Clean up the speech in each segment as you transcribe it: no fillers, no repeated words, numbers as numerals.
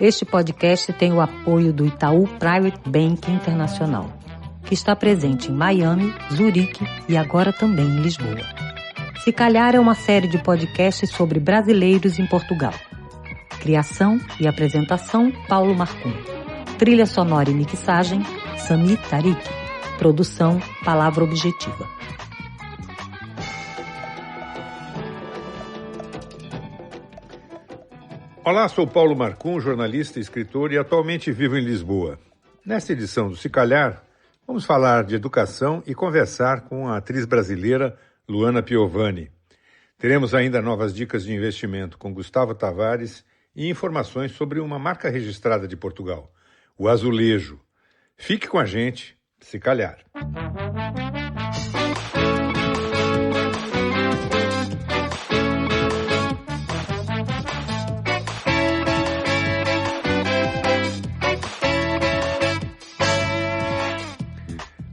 Este podcast tem o apoio do Itaú Private Bank Internacional, que está presente em Miami, Zurique e agora também em Lisboa. Se Calhar é uma série de podcasts sobre brasileiros em Portugal. Criação e apresentação, Paulo Marcum. Trilha sonora e mixagem, Sami Tariq. Produção, Palavra Objetiva. Olá, sou Paulo Marcum, jornalista e escritor e atualmente vivo em Lisboa. Nesta edição do Se Calhar, vamos falar de educação e conversar com a atriz brasileira Luana Piovani. Teremos ainda novas dicas de investimento com Gustavo Tavares e informações sobre uma marca registrada de Portugal, o Azulejo. Fique com a gente, Se Calhar.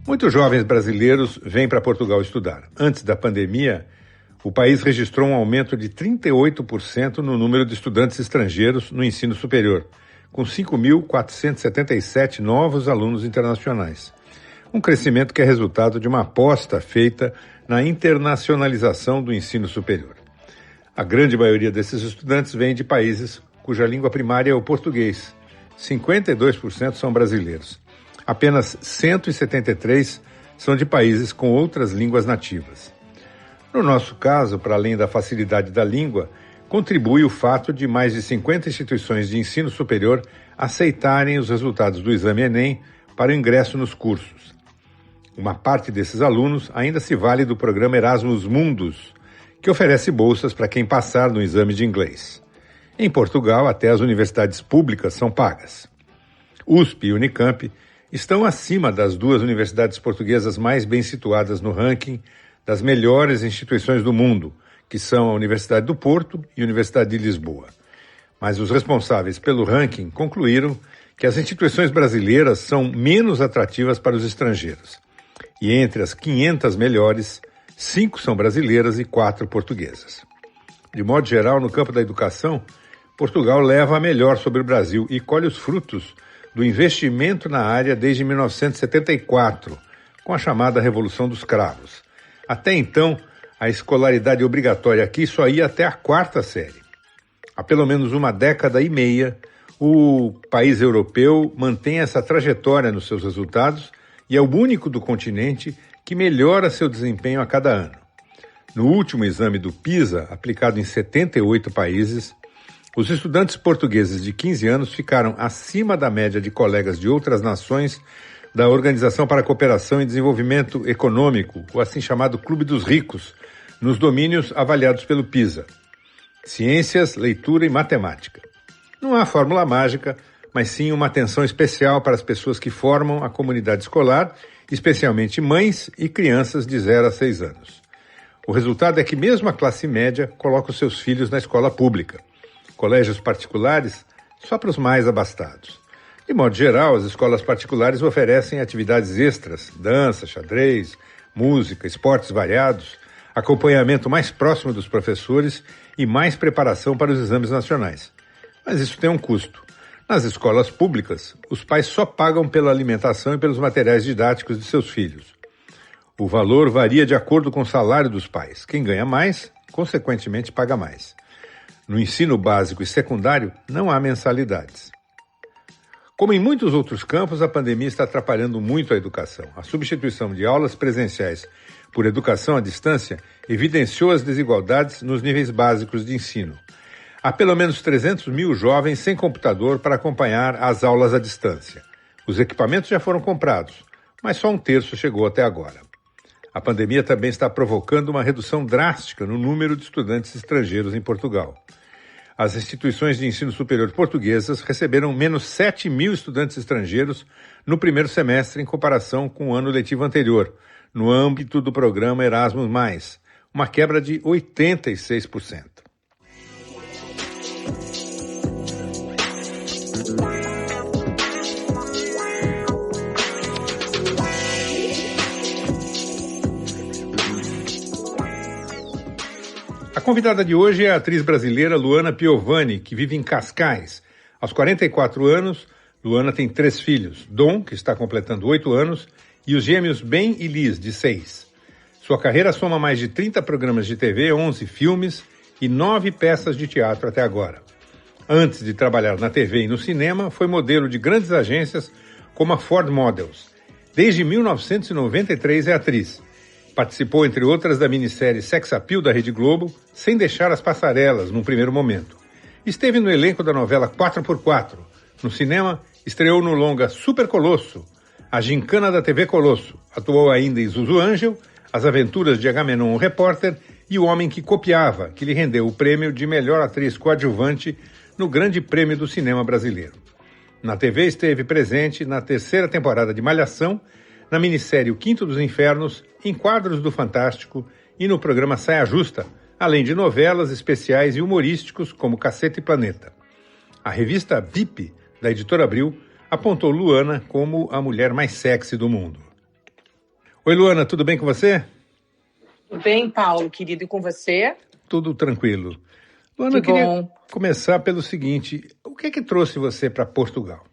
Muitos jovens brasileiros vêm para Portugal estudar. Antes da pandemia, o país registrou um aumento de 38% no número de estudantes estrangeiros no ensino superior, com 5.477 novos alunos internacionais. Um crescimento que é resultado de uma aposta feita na internacionalização do ensino superior. A grande maioria desses estudantes vem de países cuja língua primária é o português. 52% são brasileiros. Apenas 173 são de países com outras línguas nativas. No nosso caso, para além da facilidade da língua, contribui o fato de mais de 50 instituições de ensino superior aceitarem os resultados do exame Enem para o ingresso nos cursos. Uma parte desses alunos ainda se vale do programa Erasmus Mundus, que oferece bolsas para quem passar no exame de inglês. Em Portugal, até as universidades públicas são pagas. USP e Unicamp estão acima das duas universidades portuguesas mais bem situadas no ranking das melhores instituições do mundo, que são a Universidade do Porto e a Universidade de Lisboa. Mas os responsáveis pelo ranking concluíram que as instituições brasileiras são menos atrativas para os estrangeiros. E entre as 500 melhores, 5 são brasileiras e 4 portuguesas. De modo geral, no campo da educação, Portugal leva a melhor sobre o Brasil e colhe os frutos do investimento na área desde 1974, com a chamada Revolução dos Cravos. Até então, a escolaridade obrigatória aqui só ia até a 4ª série. Há pelo menos uma década e meia, o país europeu mantém essa trajetória nos seus resultados e é o único do continente que melhora seu desempenho a cada ano. No último exame do PISA, aplicado em 78 países, os estudantes portugueses de 15 anos ficaram acima da média de colegas de outras nações da Organização para a Cooperação e Desenvolvimento Econômico, o assim chamado Clube dos Ricos, nos domínios avaliados pelo PISA: ciências, leitura e matemática. Não há fórmula mágica, mas sim uma atenção especial para as pessoas que formam a comunidade escolar, especialmente mães e crianças de 0 a 6 anos. O resultado é que mesmo a classe média coloca os seus filhos na escola pública. Colégios particulares só para os mais abastados. De modo geral, as escolas particulares oferecem atividades extras, dança, xadrez, música, esportes variados, acompanhamento mais próximo dos professores e mais preparação para os exames nacionais. Mas isso tem um custo. Nas escolas públicas, os pais só pagam pela alimentação e pelos materiais didáticos de seus filhos. O valor varia de acordo com o salário dos pais. Quem ganha mais, consequentemente, paga mais. No ensino básico e secundário, não há mensalidades. Como em muitos outros campos, a pandemia está atrapalhando muito a educação. A substituição de aulas presenciais por educação à distância evidenciou as desigualdades nos níveis básicos de ensino. Há pelo menos 300 mil jovens sem computador para acompanhar as aulas à distância. Os equipamentos já foram comprados, mas só 1/3 chegou até agora. A pandemia também está provocando uma redução drástica no número de estudantes estrangeiros em Portugal. As instituições de ensino superior portuguesas receberam menos 7 mil estudantes estrangeiros no primeiro semestre em comparação com o ano letivo anterior, no âmbito do programa Erasmus+, uma quebra de 86%. A convidada de hoje é a atriz brasileira Luana Piovani, que vive em Cascais, Aos 44 anos, Luana tem 3 filhos, Dom, que está completando 8 anos, e os gêmeos Ben e Liz, de 6. Sua carreira soma mais de 30 programas de TV, 11 filmes e 9 peças de teatro até agora. Antes de trabalhar na TV e no cinema, foi modelo de grandes agências como a Ford Models. Desde 1993 é atriz. Participou, entre outras, da minissérie Sex Appeal da Rede Globo, sem deixar as passarelas num primeiro momento. Esteve no elenco da novela 4x4. No cinema, estreou no longa Super Colosso, A Gincana da TV Colosso. Atuou ainda em Zuzu Angel, As Aventuras de Agamenon, o Repórter, e O Homem que Copiava, que lhe rendeu o prêmio de melhor atriz coadjuvante no Grande Prêmio do Cinema Brasileiro. Na TV esteve presente na 3ª temporada de Malhação, na minissérie O Quinto dos Infernos, em quadros do Fantástico e no programa Saia Justa, além de novelas, especiais e humorísticos como Caceta e Planeta. A revista VIP, da Editora Abril, apontou Luana como a mulher mais sexy do mundo. Oi, Luana, tudo bem com você? Tudo bem, Paulo, querido, e com você? Tudo tranquilo. Luana, eu queria começar pelo seguinte, o que é que trouxe você para Portugal?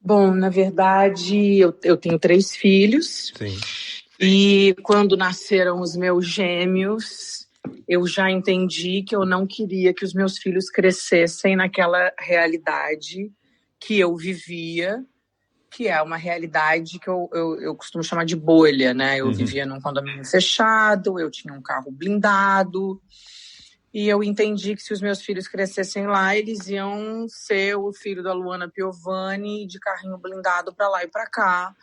Bom, na verdade, eu tenho 3 filhos. Sim. E quando nasceram os meus gêmeos, eu já entendi que eu não queria que os meus filhos crescessem naquela realidade que eu vivia, que é uma realidade que eu costumo chamar de bolha, né? Eu vivia num condomínio fechado, eu tinha um carro blindado, e eu entendi que se os meus filhos crescessem lá, eles iam ser o filho da Luana Piovani, de carrinho blindado para lá e para cá.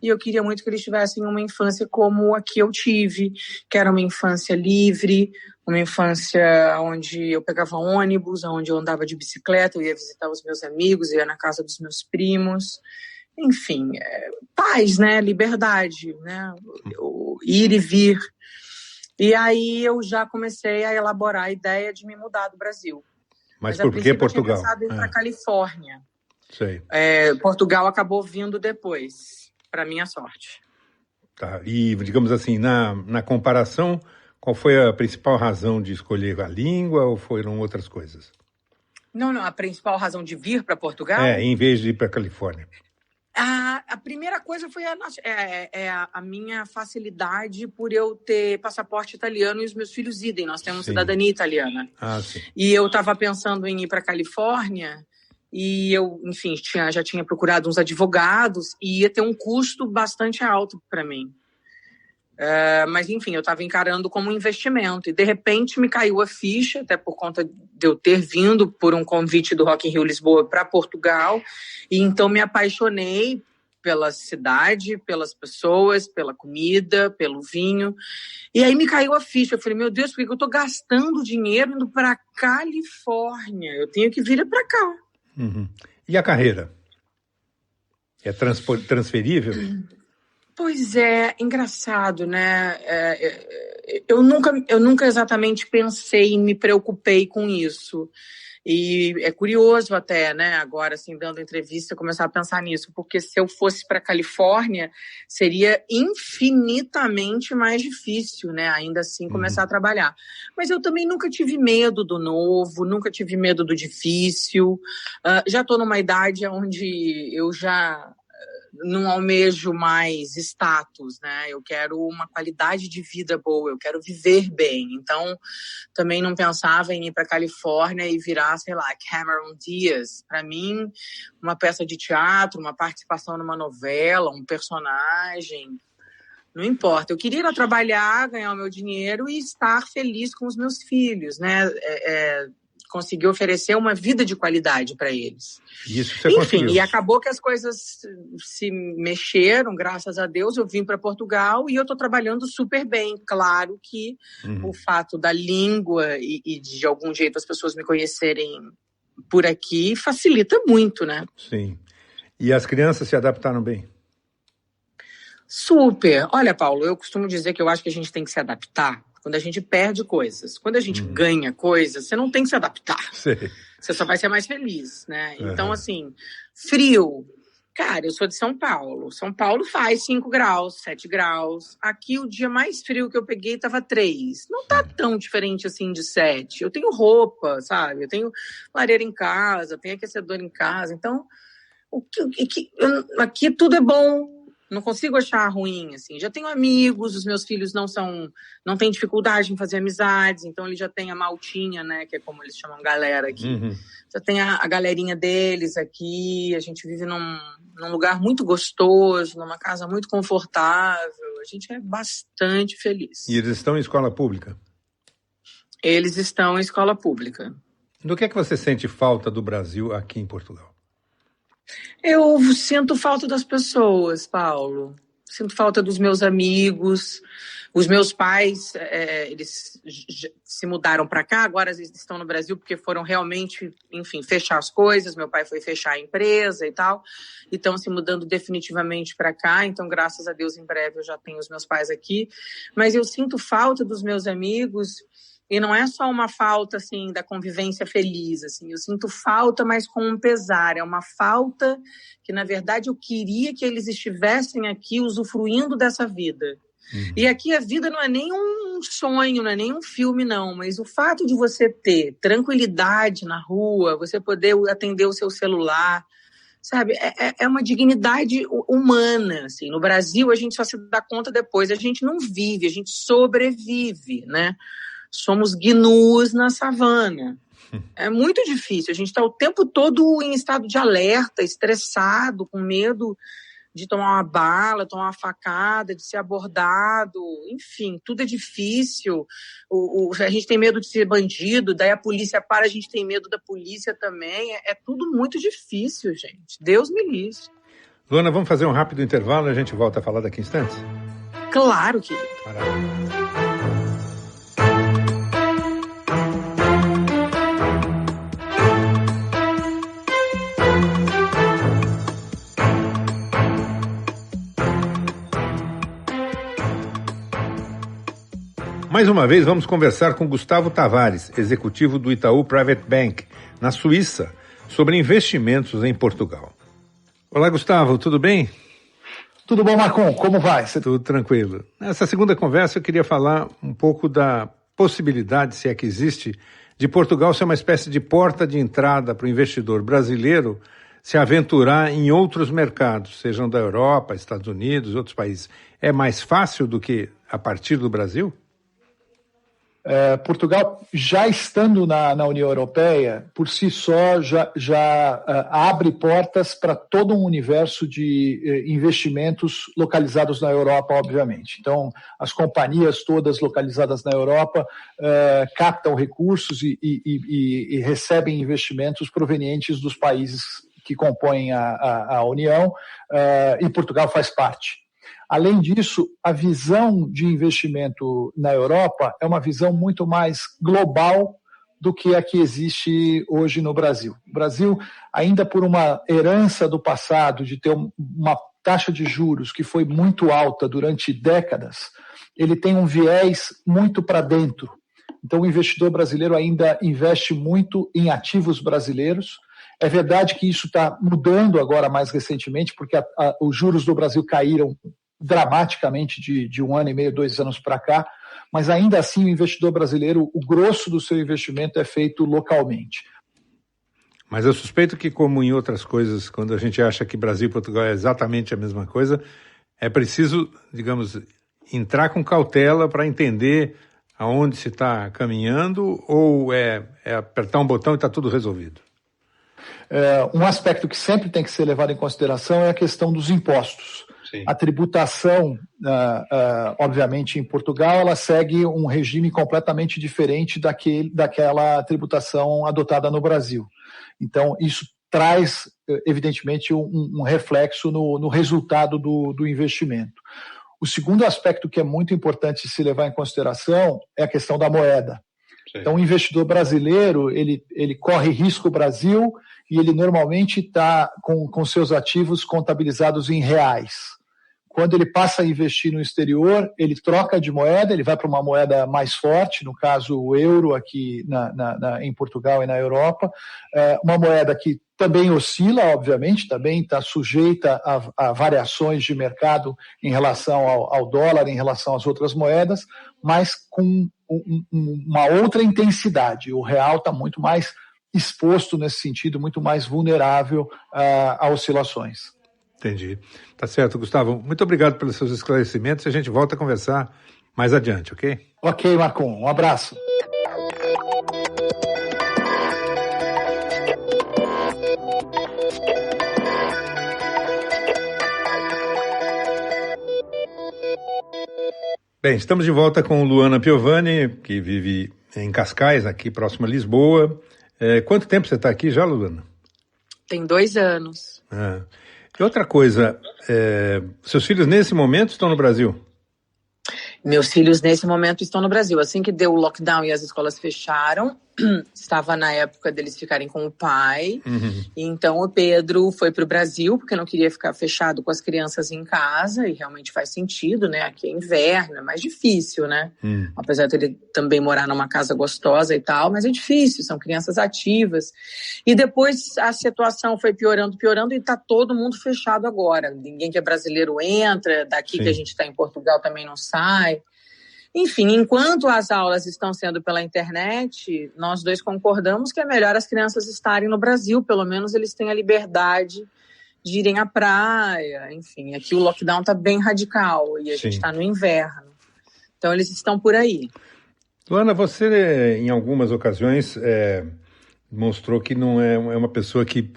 E eu queria muito que eles tivessem uma infância como a que eu tive, que era uma infância livre, uma infância onde eu pegava ônibus, onde eu andava de bicicleta, eu ia visitar os meus amigos, eu ia na casa dos meus primos. Enfim, paz, né? Liberdade, né? Ir e vir. E aí eu já comecei a elaborar a ideia de me mudar do Brasil. Mas por que Portugal? Eu tinha pensado em ir para a Califórnia. Sei. Portugal acabou vindo depois, para minha sorte. Tá. E, digamos assim, na comparação, qual foi a principal razão de escolher a língua ou foram outras coisas? Não, a principal razão de vir para Portugal? Em vez de ir para a Califórnia. A primeira coisa foi a minha facilidade por eu ter passaporte italiano e os meus filhos idem. Nós temos cidadania italiana. Sim. E eu estava pensando em ir para a Califórnia e eu, enfim, já tinha procurado uns advogados e ia ter um custo bastante alto para mim. Mas, enfim, eu estava encarando como um investimento. E, de repente, me caiu a ficha, até por conta de eu ter vindo por um convite do Rock in Rio Lisboa para Portugal. E, então, me apaixonei pela cidade, pelas pessoas, pela comida, pelo vinho. E aí me caiu a ficha. Eu falei, meu Deus, por que eu estou gastando dinheiro indo para a Califórnia? Eu tenho que vir para cá. Uhum. E a carreira? É transferível? Pois é, engraçado, né? Eu nunca exatamente pensei e me preocupei com isso. E é curioso até, né, agora, assim, dando entrevista, começar a pensar nisso, porque se eu fosse para a Califórnia, seria infinitamente mais difícil, né, ainda assim, começar a trabalhar. Mas eu também nunca tive medo do novo, nunca tive medo do difícil. Já estou numa idade onde eu já não almejo mais status, né? Eu quero uma qualidade de vida boa, eu quero viver bem. Então, também não pensava em ir para a Califórnia e virar, sei lá, Cameron Diaz. Para mim, uma peça de teatro, uma participação numa novela, um personagem, não importa. Eu queria ir lá trabalhar, ganhar o meu dinheiro e estar feliz com os meus filhos, né? Conseguir oferecer uma vida de qualidade para eles. Isso você conseguiu. Enfim, e acabou que as coisas se mexeram, graças a Deus. Eu vim para Portugal e eu estou trabalhando super bem. Claro que o fato da língua e de algum jeito as pessoas me conhecerem por aqui facilita muito, né? Sim. E as crianças se adaptaram bem? Super. Olha, Paulo, eu costumo dizer que eu acho que a gente tem que se adaptar quando a gente perde coisas. Quando a gente ganha coisas, você não tem que se adaptar. Sei. Você só vai ser mais feliz, né? Então, assim, frio, Cara, eu sou de São Paulo. São Paulo faz 5 graus, 7 graus. Aqui o dia mais frio que eu peguei estava 3. Não tá tão diferente assim de 7. Eu tenho roupa, sabe? Eu tenho lareira em casa, tenho aquecedor em casa. Então, aqui tudo é bom. Não consigo achar ruim, assim. Já tenho amigos, os meus filhos não têm dificuldade em fazer amizades, então eles já têm a maltinha, né, que é como eles chamam galera aqui. Uhum. Já tem a galerinha deles aqui, a gente vive num lugar muito gostoso, numa casa muito confortável, a gente é bastante feliz. E eles estão em escola pública? Eles estão em escola pública. Do que é que você sente falta do Brasil aqui em Portugal? Eu sinto falta das pessoas, Paulo. Sinto falta dos meus amigos. Os meus pais, eles se mudaram para cá, agora eles estão no Brasil porque foram realmente, enfim, fechar as coisas. Meu pai foi fechar a empresa e tal. E estão se mudando definitivamente para cá. Então, graças a Deus, em breve eu já tenho os meus pais aqui. Mas eu sinto falta dos meus amigos. E não é só uma falta, assim, da convivência feliz, assim. Eu sinto falta, mas com um pesar. É uma falta que, na verdade, eu queria que eles estivessem aqui usufruindo dessa vida. Uhum. E aqui a vida não é nem um sonho, não é nem um filme, não. Mas o fato de você ter tranquilidade na rua, você poder atender o seu celular, sabe? É uma dignidade humana, assim. No Brasil, a gente só se dá conta depois. A gente não vive, a gente sobrevive, né? Somos gnus na savana. É muito difícil. A gente está o tempo todo em estado de alerta, estressado, com medo de tomar uma bala, tomar uma facada, de ser abordado. Enfim, tudo é difícil. A gente tem medo de ser bandido, daí a polícia para, a gente tem medo da polícia também. É tudo muito difícil, gente. Deus me livre. Luana, vamos fazer um rápido intervalo e a gente volta a falar daqui a instantes? Claro, querido. Maravilha. Mais uma vez, vamos conversar com Gustavo Tavares, executivo do Itaú Private Bank, na Suíça, sobre investimentos em Portugal. Olá, Gustavo, tudo bem? Tudo bom, Marcon? Como vai? Tudo tranquilo. Nessa segunda conversa, eu queria falar um pouco da possibilidade, se é que existe, de Portugal ser uma espécie de porta de entrada para o investidor brasileiro se aventurar em outros mercados, sejam da Europa, Estados Unidos, outros países. É mais fácil do que a partir do Brasil? Portugal, já estando na União Europeia, por si só já abre portas para todo um universo de investimentos localizados na Europa, obviamente. Então, as companhias todas localizadas na Europa captam recursos e recebem investimentos provenientes dos países que compõem a União, e Portugal faz parte. Além disso, a visão de investimento na Europa é uma visão muito mais global do que a que existe hoje no Brasil. O Brasil, ainda por uma herança do passado, de ter uma taxa de juros que foi muito alta durante décadas, ele tem um viés muito para dentro. Então, o investidor brasileiro ainda investe muito em ativos brasileiros. É verdade que isso está mudando agora mais recentemente, porque os juros do Brasil caíram dramaticamente de 1 ano e meio, 2 anos para cá, mas ainda assim o investidor brasileiro, o grosso do seu investimento é feito localmente. Mas eu suspeito que, como em outras coisas, quando a gente acha que Brasil e Portugal é exatamente a mesma coisa, é preciso, digamos, entrar com cautela para entender aonde se está caminhando, ou é apertar um botão e está tudo resolvido? Um aspecto que sempre tem que ser levado em consideração é a questão dos impostos. Sim. A tributação, obviamente, em Portugal, ela segue um regime completamente diferente daquela tributação adotada no Brasil. Então, isso traz, evidentemente, um reflexo no resultado do investimento. O segundo aspecto que é muito importante se levar em consideração é a questão da moeda. Sim. Então, o investidor brasileiro, ele corre risco Brasil e ele normalmente está com seus ativos contabilizados em reais. quando ele passa a investir no exterior, ele troca de moeda, ele vai para uma moeda mais forte, no caso o euro aqui em Portugal e na Europa, uma moeda que também oscila, obviamente, também está sujeita a variações de mercado em relação ao dólar, em relação às outras moedas, mas com uma outra intensidade. O real está muito mais exposto nesse sentido, muito mais vulnerável a oscilações. Entendi. Tá certo, Gustavo. Muito obrigado pelos seus esclarecimentos. A gente volta a conversar mais adiante, ok? Ok, Marcon. Um abraço. Bem, estamos de volta com Luana Piovani, que vive em Cascais, aqui próximo a Lisboa. Quanto tempo você está aqui já, Luana? Tem 2 anos. E outra coisa, seus filhos nesse momento estão no Brasil? Meus filhos nesse momento estão no Brasil. Assim que deu o lockdown e as escolas fecharam, estava na época deles ficarem com o pai. E então o Pedro foi para o Brasil, porque não queria ficar fechado com as crianças em casa, e realmente faz sentido, né? Aqui é inverno, é mais difícil, né? Apesar de ele também morar numa casa gostosa e tal, mas é difícil, são crianças ativas. E depois a situação foi piorando, e está todo mundo fechado agora. Ninguém que é brasileiro entra, daqui Sim. que a gente está em Portugal também não sai. Enfim, enquanto as aulas estão sendo pela internet, nós dois concordamos que é melhor as crianças estarem no Brasil, pelo menos eles têm a liberdade de irem à praia, enfim. Aqui o lockdown está bem radical e a gente está no inverno. Então eles estão por aí. Luana, você em algumas ocasiões mostrou que não é uma pessoa que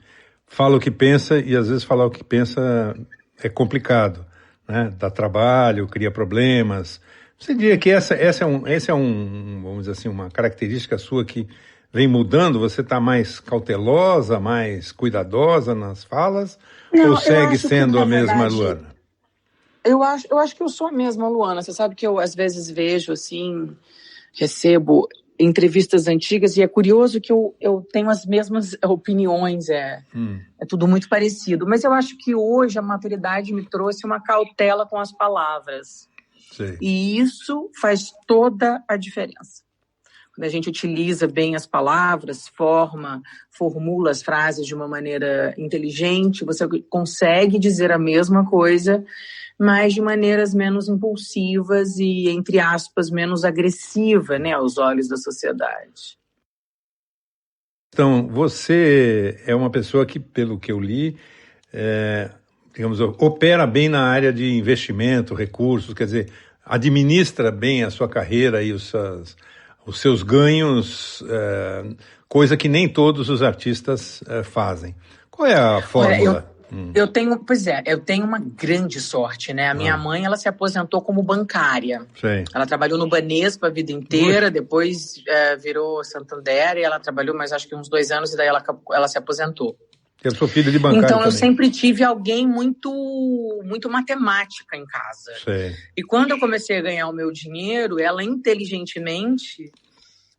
fala o que pensa e às vezes falar o que pensa é complicado, né? Dá trabalho, cria problemas. Você diria que essa é vamos dizer assim, uma característica sua que vem mudando? Você está mais cautelosa, mais cuidadosa nas falas? Não, ou segue sendo a mesma Luana? Eu acho que eu sou a mesma Luana. Você sabe que eu às vezes vejo assim, recebo entrevistas antigas e é curioso que eu tenho as mesmas opiniões, é tudo muito parecido. Mas eu acho que hoje a maturidade me trouxe uma cautela com as palavras. Sim. E isso faz toda a diferença. Quando a gente utiliza bem as palavras, formula as frases de uma maneira inteligente, você consegue dizer a mesma coisa, mas de maneiras menos impulsivas e, entre aspas, menos agressiva, né, aos olhos da sociedade. Então, você é uma pessoa que, pelo que eu li, digamos, opera bem na área de investimento, recursos, quer dizer, administra bem a sua carreira e os seus ganhos, coisa que nem todos os artistas fazem. Qual é a fórmula? Eu tenho uma grande sorte, né? A minha mãe, ela se aposentou como bancária. Sim. Ela trabalhou no Banespa a vida inteira, depois virou Santander, e ela trabalhou mais acho que uns 2 anos, e daí ela se aposentou. Eu sou filho de bancário Então, eu também. sempre tive alguém muito, muito matemática em casa. Sim. E quando eu comecei a ganhar o meu dinheiro, ela inteligentemente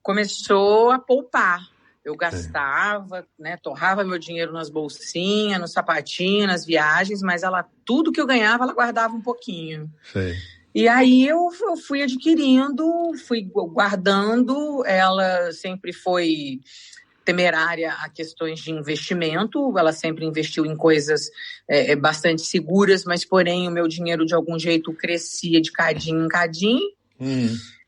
começou a poupar. Eu gastava, né, torrava meu dinheiro nas bolsinhas, no sapatinho, nas viagens, mas tudo que eu ganhava, ela guardava um pouquinho. Sim. E aí eu fui adquirindo, fui guardando. Ela sempre foi temerária a questões de investimento, ela sempre investiu em coisas bastante seguras, mas porém o meu dinheiro de algum jeito crescia de cadinho em cadinho.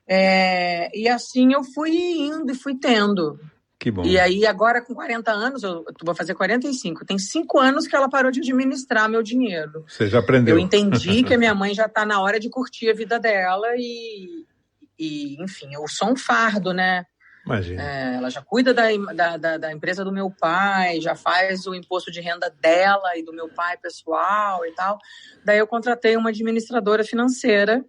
E assim eu fui indo e fui tendo. Que bom. E aí agora com 40 anos, eu vou fazer 45, tem 5 anos que ela parou de administrar meu dinheiro. Você já aprendeu. Eu entendi que a minha mãe já está na hora de curtir a vida dela e enfim, eu sou um fardo, né? Imagina. Ela já cuida da empresa do meu pai, já faz o imposto de renda dela e do meu pai pessoal e tal. Daí eu contratei uma administradora financeira,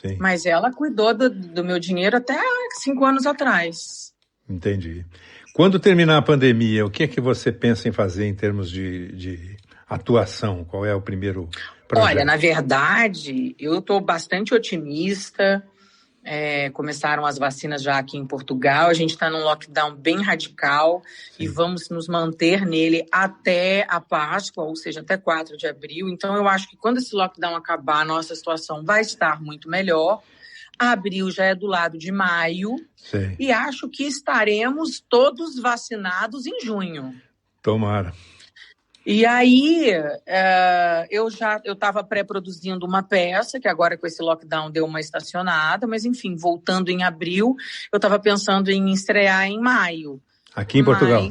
Sim. Mas ela cuidou do meu dinheiro até 5 anos atrás. Entendi. Quando terminar a pandemia, o que é que você pensa em fazer em termos de atuação? Qual é o primeiro projeto? Olha, na verdade, eu estou bastante otimista. Começaram as vacinas já aqui em Portugal. A gente está num lockdown bem radical. Sim. E vamos nos manter nele até a Páscoa, ou seja, até 4 de abril. Então, eu acho que quando esse lockdown acabar, a nossa situação vai estar muito melhor. Abril já é do lado de maio. Sim. E acho que estaremos todos vacinados em junho. Tomara. E aí, eu estava pré-produzindo uma peça, que agora com esse lockdown deu uma estacionada, mas enfim, voltando em abril, eu estava pensando em estrear em maio. Aqui em Portugal?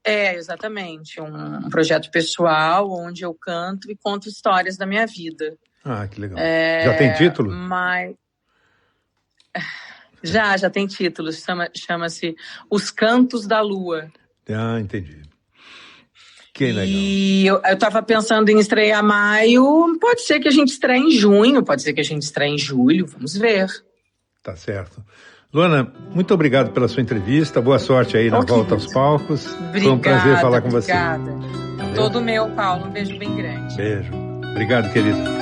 Exatamente, um projeto pessoal, onde eu canto e conto histórias da minha vida. Ah, que legal. Já tem título? Já tem título, chama-se Os Cantos da Lua. Ah, entendi. Que legal. E eu estava pensando em estrear maio, pode ser que a gente estreie em junho, pode ser que a gente estreie em julho, vamos ver. Tá certo. Luana, muito obrigado pela sua entrevista, boa sorte aí na volta aos palcos. Obrigada, foi um prazer falar com você. Obrigada. Todo meu, Paulo, um beijo bem grande. Beijo. Obrigado, querida.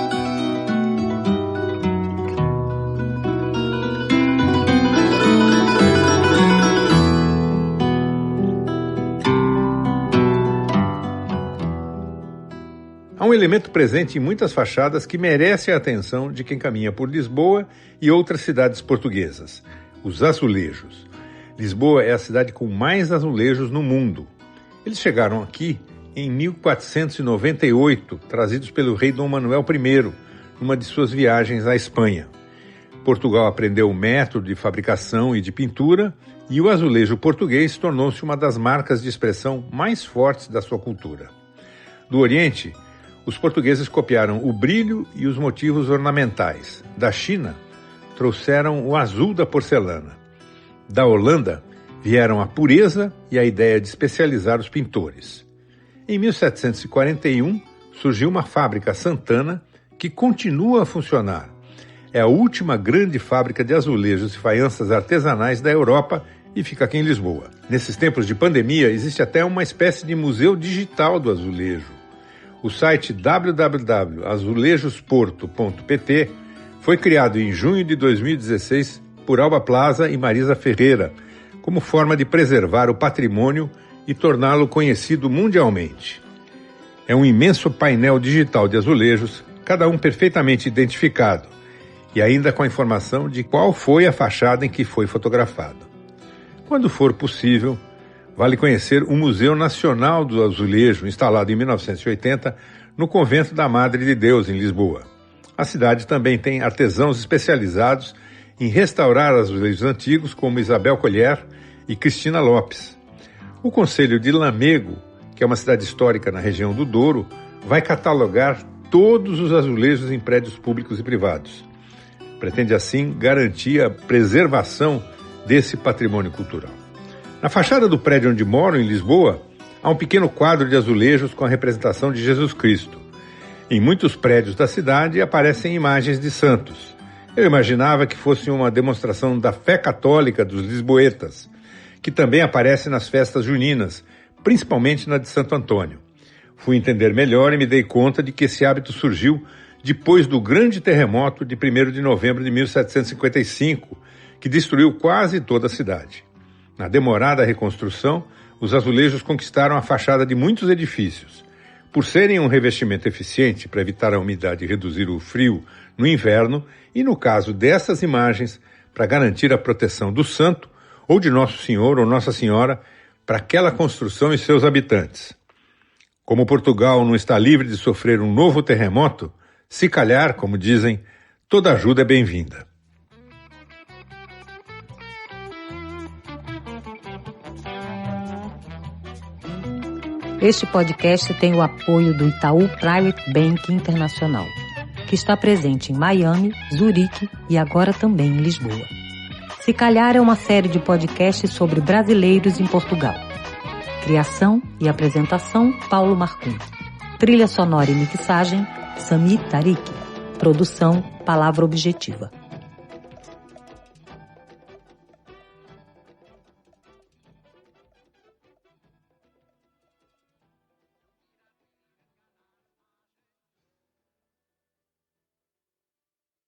Há um elemento presente em muitas fachadas que merece a atenção de quem caminha por Lisboa e outras cidades portuguesas: os azulejos. Lisboa é a cidade com mais azulejos no mundo. Eles chegaram aqui em 1498, trazidos pelo rei Dom Manuel I, numa de suas viagens à Espanha. Portugal aprendeu o método de fabricação e de pintura, e o azulejo português tornou-se uma das marcas de expressão mais fortes da sua cultura. Do Oriente, os portugueses copiaram o brilho e os motivos ornamentais. Da China, trouxeram o azul da porcelana. Da Holanda, vieram a pureza e a ideia de especializar os pintores. Em 1741, surgiu uma fábrica Santana que continua a funcionar. É a última grande fábrica de azulejos e faianças artesanais da Europa e fica aqui em Lisboa. Nesses tempos de pandemia, existe até uma espécie de museu digital do azulejo. O site www.azulejosporto.pt foi criado em junho de 2016 por Alba Plaza e Marisa Ferreira, como forma de preservar o patrimônio e torná-lo conhecido mundialmente. É um imenso painel digital de azulejos, cada um perfeitamente identificado, e ainda com a informação de qual foi a fachada em que foi fotografado. Quando for possível, vale conhecer o Museu Nacional do Azulejo, instalado em 1980 no Convento da Madre de Deus, em Lisboa. A cidade também tem artesãos especializados em restaurar azulejos antigos, como Isabel Colher e Cristina Lopes. O Concelho de Lamego, que é uma cidade histórica na região do Douro, vai catalogar todos os azulejos em prédios públicos e privados. Pretende, assim, garantir a preservação desse patrimônio cultural. Na fachada do prédio onde moro, em Lisboa, há um pequeno quadro de azulejos com a representação de Jesus Cristo. Em muitos prédios da cidade aparecem imagens de santos. Eu imaginava que fosse uma demonstração da fé católica dos lisboetas, que também aparece nas festas juninas, principalmente na de Santo Antônio. Fui entender melhor e me dei conta de que esse hábito surgiu depois do grande terremoto de 1º de novembro de 1755, que destruiu quase toda a cidade. Na demorada reconstrução, os azulejos conquistaram a fachada de muitos edifícios. Por serem um revestimento eficiente para evitar a umidade e reduzir o frio no inverno, e no caso dessas imagens, para garantir a proteção do santo, ou de Nosso Senhor ou Nossa Senhora, para aquela construção e seus habitantes. Como Portugal não está livre de sofrer um novo terremoto, se calhar, como dizem, toda ajuda é bem-vinda. Este podcast tem o apoio do Itaú Private Bank Internacional, que está presente em Miami, Zurique e agora também em Lisboa. Se Calhar é uma série de podcasts sobre brasileiros em Portugal. Criação e apresentação, Paulo Marcum. Trilha sonora e mixagem, Sami Tariq. Produção, Palavra Objetiva.